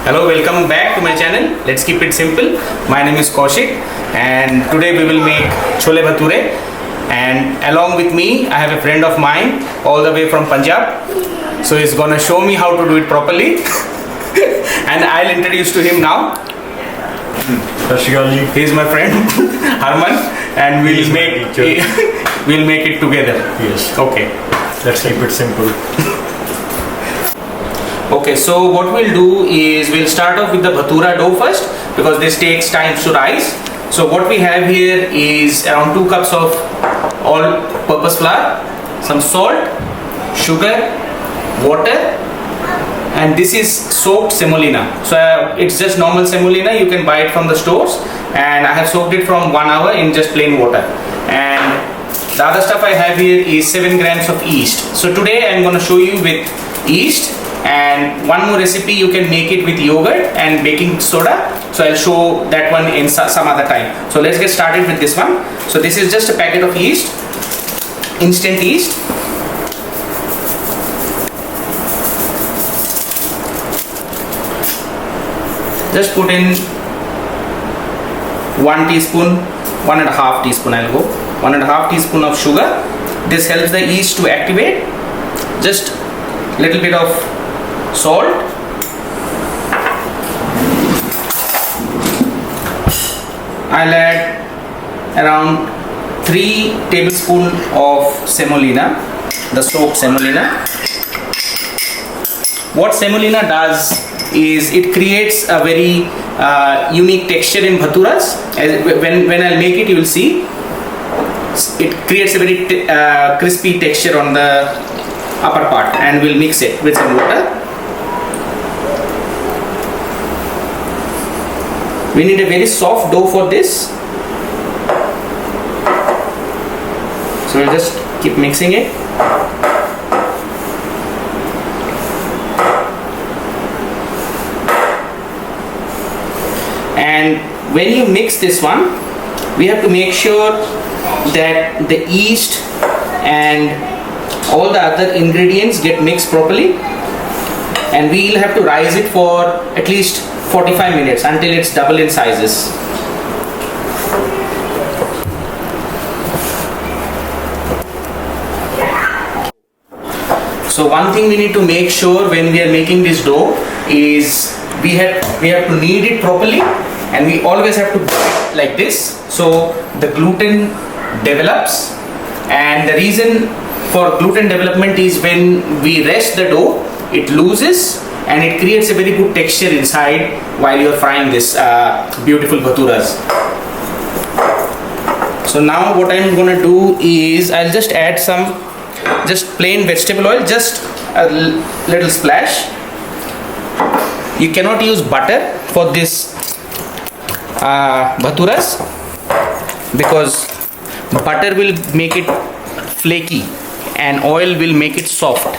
Hello, welcome back to my channel. Let's keep it simple. My name is Kaushik and today we will make Chole Bhature, and along with me I have a friend of mine all the way from Punjab. So he's gonna show me how to do it properly and I'll introduce to him now. He's my friend Harman and we'll make it together. Yes. Okay. Let's keep it simple. Okay, so what we'll do is we'll start off with the Bhatura dough first because this takes time to rise. So what we have here is around 2 cups of all-purpose flour, some salt, sugar, water, and this is soaked semolina. So it's just normal semolina, you can buy it from the stores, and I have soaked it from 1 hour in just plain water. And the other stuff I have here is 7 grams of yeast. So today I'm going to show you with yeast. And one more recipe, you can make it with yogurt and baking soda. So I'll show that one in some other time. So let's get started with this one. So this is just a packet of yeast, instant yeast. Just put in 1 teaspoon, 1.5 teaspoon I'll go. 1.5 teaspoon of sugar. This helps the yeast to activate. Just little bit of salt, I'll add around 3 tablespoons of semolina, the soaked semolina. What semolina does is it creates a very unique texture in bhaturas. When I'll make it, you will see it creates a very crispy texture on the upper part, and we'll mix it with some water. We need a very soft dough for this. So we'll just keep mixing it. And when you mix this one, we have to make sure that the yeast and all the other ingredients get mixed properly, and we will have to rise it for at least 45 minutes until it's double in sizes. So one thing we need to make sure when we are making this dough is we have to knead it properly, and we always have to do it like this so the gluten develops. And the reason for gluten development is when we rest the dough, it looses and it creates a very good texture inside while you are frying this beautiful bhaturas. So now what I'm going to do is I'll just add some just plain vegetable oil, just a little splash. You cannot use butter for this bhaturas because butter will make it flaky and oil will make it soft.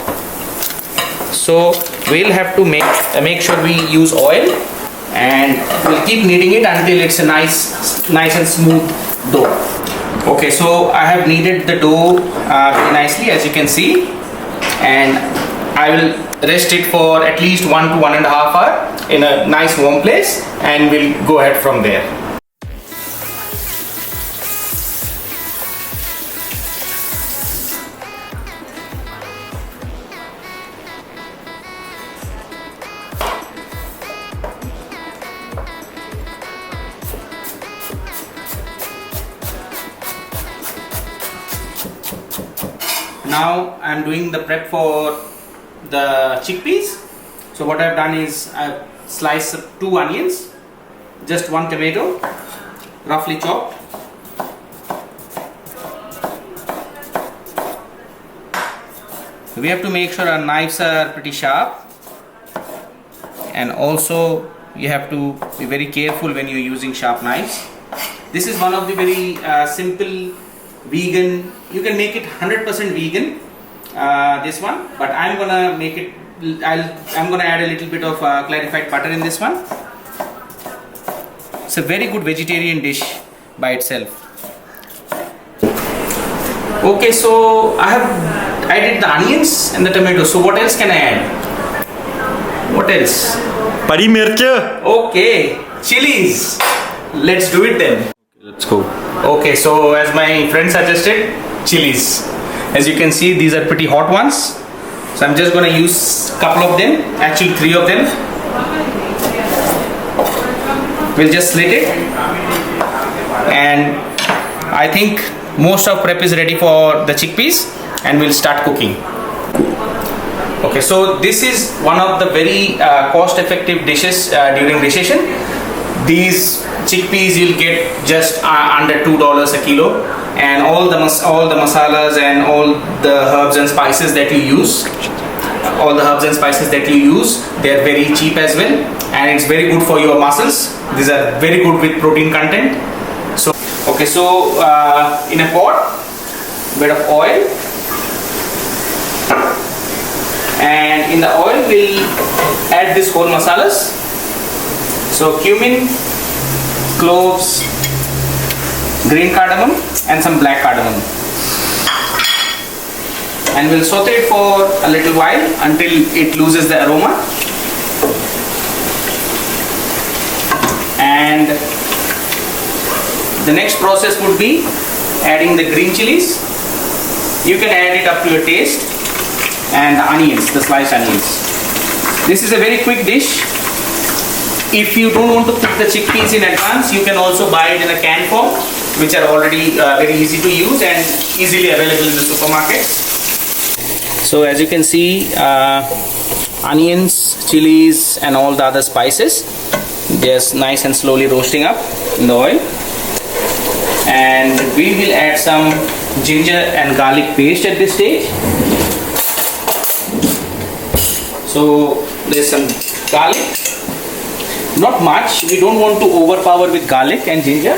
So we'll have to make sure we use oil, and we'll keep kneading it until it's a nice and smooth dough. Okay, so I have kneaded the dough very nicely, as you can see, and I will rest it for at least 1 to 1.5 hours in a nice warm place, and we'll go ahead from there. Now I am doing the prep for the chickpeas. So what I've done is I've sliced 2 onions, just 1 tomato, roughly chopped. We have to make sure our knives are pretty sharp, and also you have to be very careful when you're using sharp knives. This is one of the very simple vegan, you can make it 100% vegan, this one, but I'm gonna make it, I'm gonna add a little bit of clarified butter in this one. It's a very good vegetarian dish by itself. Okay, so I did the onions and the tomatoes. So what else can I add? What else? Pari mirch. Okay, chilies. Let's do it then. Let's go. Okay, so as my friend suggested, chilies. As you can see, these are pretty hot ones. So I'm just going to use a couple of them, actually 3 of them. We'll just slit it. And I think most of prep is ready for the chickpeas, and we'll start cooking. Okay, so this is one of the very cost-effective dishes during recession. These chickpeas you'll get just under $2 a kilo, and all the masalas and all the herbs and spices that you use, they're very cheap as well, and it's very good for your muscles. These are very good with protein content. So okay, so in a pot, bit of oil, and in the oil we'll add this whole masalas. So cumin, cloves, green cardamom, and some black cardamom, and we'll saute it for a little while until it loses the aroma. And the next process would be adding the green chilies. You can add it up to your taste, and the onions, the sliced onions. This is a very quick dish. If you don't want to cook the chickpeas in advance, you can also buy it in a can form, which are already very easy to use and easily available in the supermarket. So as you can see, onions, chilies, and all the other spices just nice and slowly roasting up in the oil. And we will add some ginger and garlic paste at this stage. So there's some garlic. Not much, we don't want to overpower with garlic and ginger.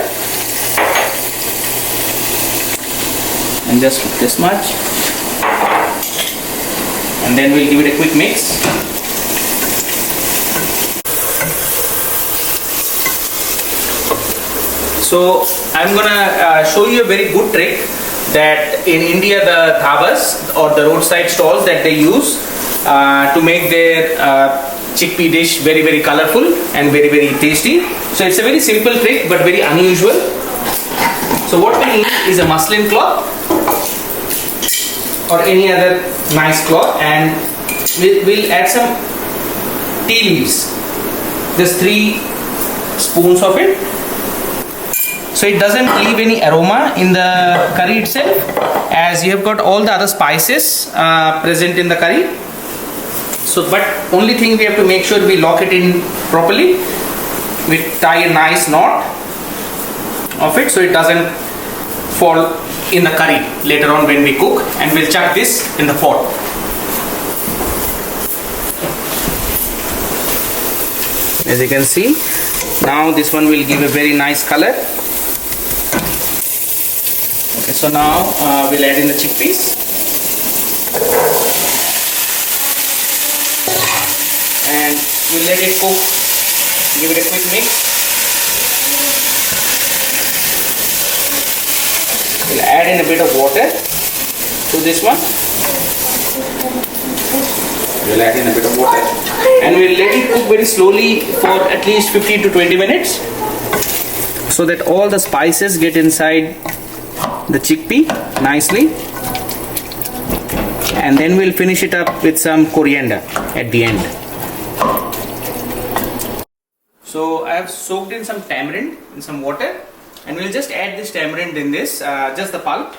And just this much. And then we'll give it a quick mix. So I'm gonna show you a very good trick that in India the dhabas or the roadside stalls that they use to make their chickpea dish very colorful and very tasty. So it's a very simple trick but very unusual. So what we need is a muslin cloth or any other nice cloth, and we'll add some tea leaves, just 3 spoons of it, so it doesn't leave any aroma in the curry itself, as you have got all the other spices present in the curry. So but only thing we have to make sure we lock it in properly. We tie a nice knot of it so it doesn't fall in the curry later on when we cook, and we'll chuck this in the pot. As you can see, now this one will give a very nice color. Okay, so now we'll add in the chickpeas. And we'll let it cook, give it a quick mix. We'll add in a bit of water to this one. We'll add in a bit of water and we'll let it cook very slowly for at least 15 to 20 minutes so that all the spices get inside the chickpea nicely. And then we'll finish it up with some coriander at the end. So I have soaked in some tamarind in some water, and we'll just add this tamarind in this, just the pulp.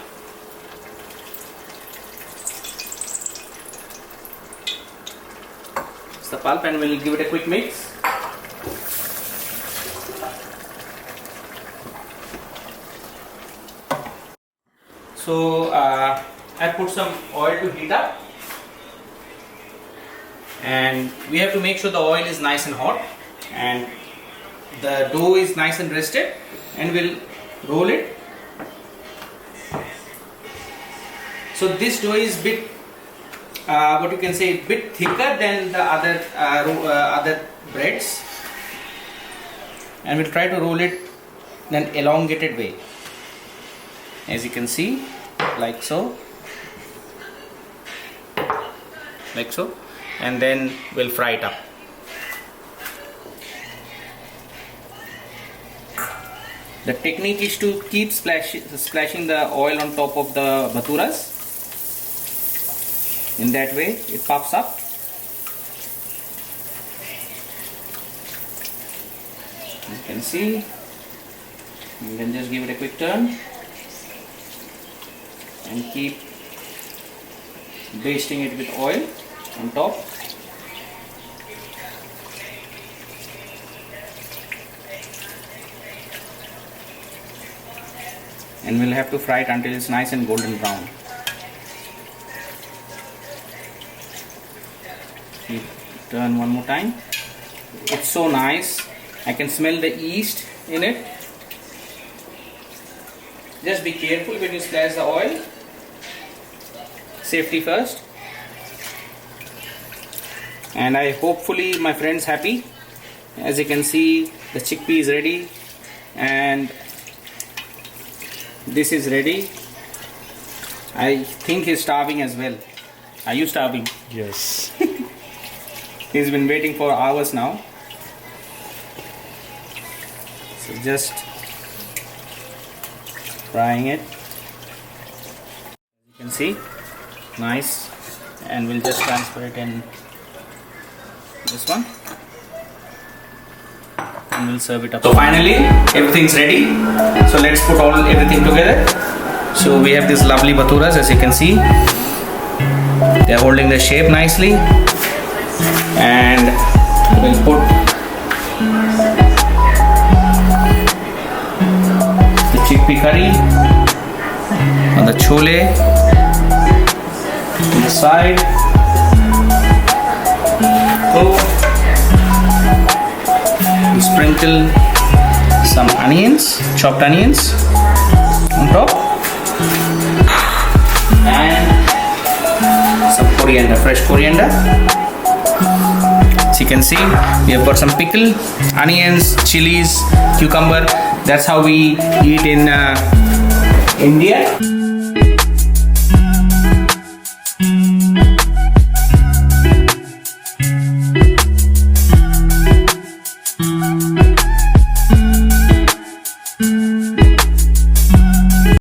It's the pulp, and we'll give it a quick mix. So I put some oil to heat up, and we have to make sure the oil is nice and hot and the dough is nice and rested, and we'll roll it. So this dough is bit what you can say, bit thicker than the other breads, and we'll try to roll it in an elongated way, as you can see, like so, and then we'll fry it up. The technique is to keep splashing the oil on top of the bhaturas. In that way it pops up. As you can see, you can just give it a quick turn and keep basting it with oil on top. And we'll have to fry it until it's nice and golden brown. Turn one more time. It's so nice. I can smell the yeast in it. Just be careful when you splash the oil. Safety first. And I hopefully my friends happy. As you can see, the chickpea is ready and this is ready. I think he's starving as well. Are you starving? Yes. He's been waiting for hours now. So just frying it. You can see, nice. And we'll just transfer it in this one. And we'll serve it up. So finally, everything's ready. So let's put everything together. So we have these lovely bhaturas, as you can see. They are holding the shape nicely. And we'll put the chickpea curry on the chole on the side. We sprinkle some onions, chopped onions on top, and some coriander, fresh coriander. As you can see, we have got some pickle, onions, chilies, cucumber. That's how we eat in India.